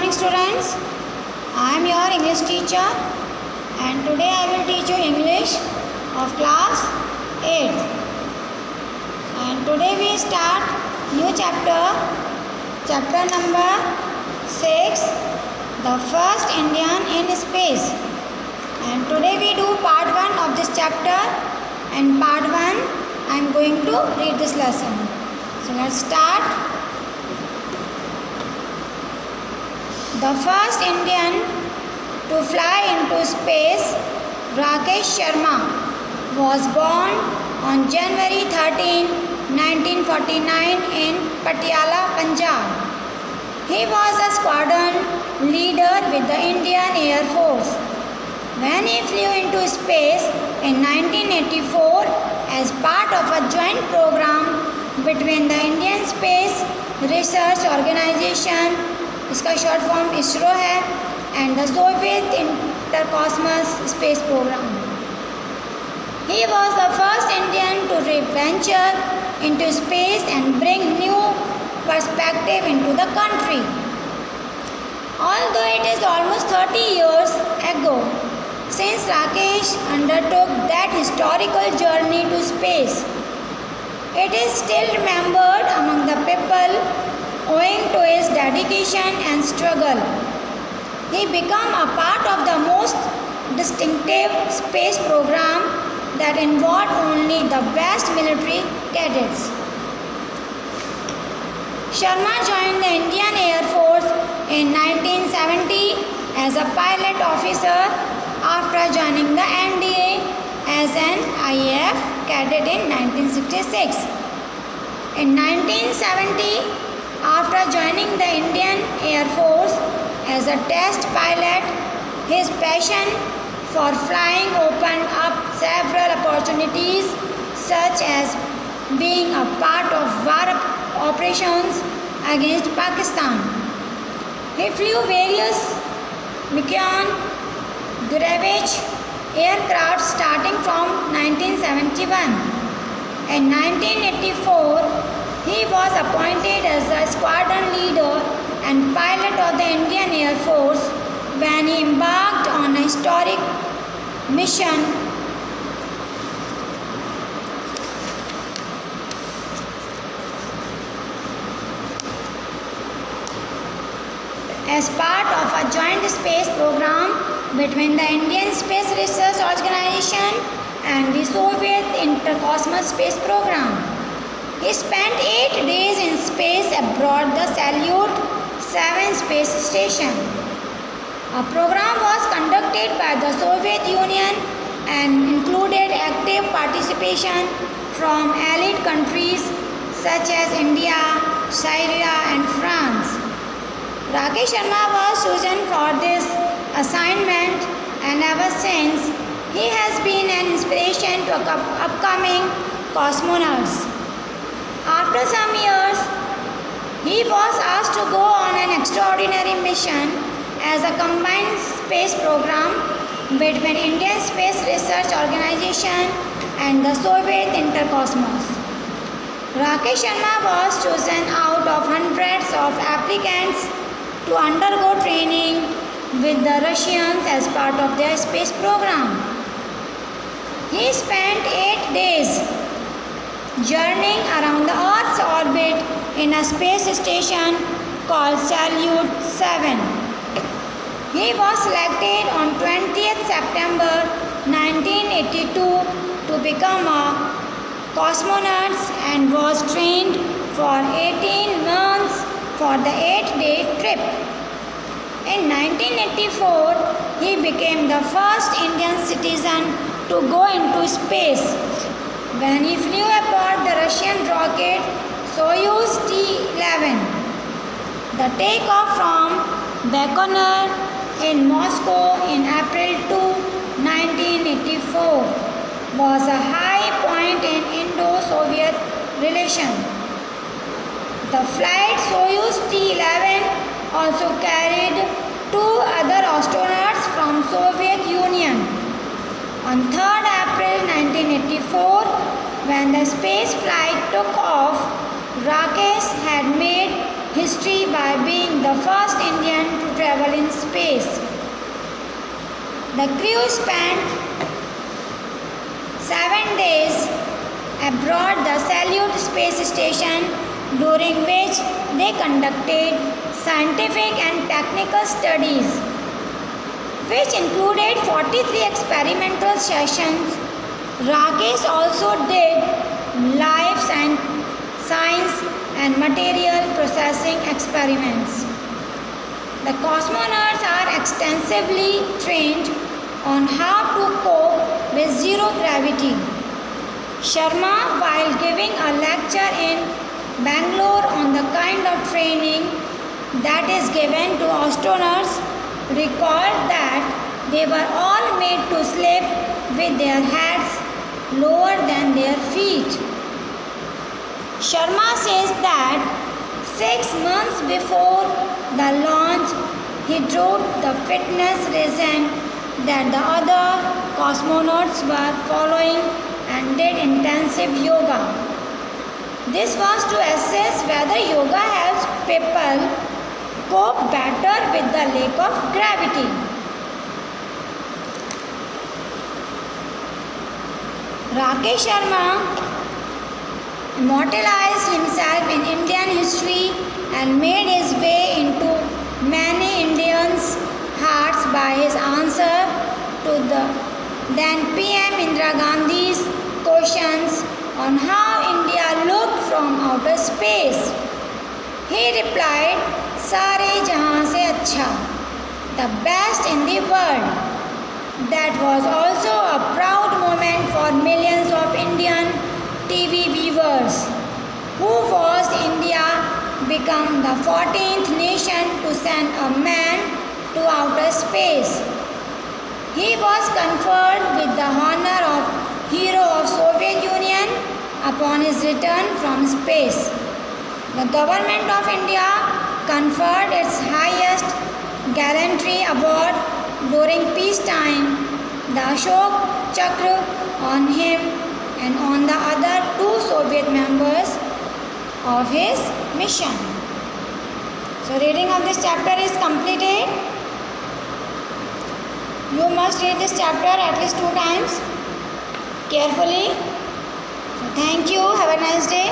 morning students. I am your English teacher and today I will teach you English of class 8th. And today we start new chapter number 6, the first Indian in space. And today we do part 1 of this chapter, and part 1 I am going to read this lesson. So let's start. The first Indian to fly into space, Rakesh Sharma, was born on January 13, 1949 in Patiala, Punjab. He was a squadron leader with the Indian Air Force. When he flew into space in 1984 as part of a joint program between the Indian Space Research Organization, इसका short form ISRO है, and the Soviet Intercosmos space programme. He was the first Indian to venture into space and bring new perspective into the country. Although it is almost 30 years ago since Rakesh undertook that historical journey to space, it is still remembered among the people owing to his dedication and struggle. He became a part of the most distinctive space program that involved only the best military cadets. Sharma joined the Indian Air Force in 1970 as a pilot officer after joining the NDA as an IAF cadet in 1966. In 1970, after joining the Indian Air Force as a test pilot, his passion for flying opened up several opportunities, such as being a part of war operations against Pakistan. He flew various MiG-21 aircraft starting from 1971. In 1984, he was appointed as the squadron leader and pilot of the Indian Air Force when he embarked on a historic mission as part of a joint space program between the Indian Space Research Organization and the Soviet Intercosmos Space Program. He spent 8 days in space aboard the Salyut 7 space station. A program was conducted by the Soviet Union and included active participation from allied countries such as India, Syria and France. Rakesh Sharma was chosen for this assignment, and ever since he has been an inspiration to upcoming cosmonauts. After some years, he was asked to go on an extraordinary mission as a combined space program between Indian Space Research Organization and the Soviet Intercosmos. Rakesh Sharma was chosen out of hundreds of applicants to undergo training with the Russians as part of their space program. He spent 8 days journeying around the Earth's orbit in a space station called Salyut 7. He was selected on 20th September 1982 to become a cosmonaut and was trained for 18 months for the 8-day trip. In 1984, he became the first Indian citizen to go into space when he flew aboard the Russian rocket Soyuz T-11. The takeoff from Baikonur in Moscow in April 2, 1984 was a high point in Indo-Soviet relations. The flight Soyuz T-11 also carried 2 other astronauts from Soviet Union. On 3rd April 1984, when the space flight took off, Rakesh had made history by being the first Indian to in space. The crew spent 7 days aboard the Salyut space station, during which they conducted scientific and technical studies, which included 43 experimental sessions. Rakesh also did life science and material processing experiments. The cosmonauts are extensively trained on how to cope with zero gravity. Sharma, while giving a lecture in Bangalore on the kind of training that is given to astronauts, recalled that they were all made to sleep with their heads lower than their feet. Sharma says that 6 months before the launch, he drew the fitness regime that the other cosmonauts were following and did intensive yoga. This was to assess whether yoga helps people cope better with the lack of gravity. Rakesh Sharma immortalized himself in Indian history and made his way into many Indians' hearts by his answer to the then PM Indira Gandhi's questions on how India looked from outer space. He replied, "Sare jahan se acha," the best in the world. That was also a proud moment for millions of Indian TV viewers who watched India become the 14th nation to send a man to outer space. He was conferred with the honor of Hero of Soviet Union upon his return from space. The government of India conferred its highest gallantry award during peacetime, the Ashok Chakra, on him and on the other 2 Soviet members of his mission. So reading of this chapter is completed. You must read this chapter at least 2 times carefully. So thank you. Have a nice day.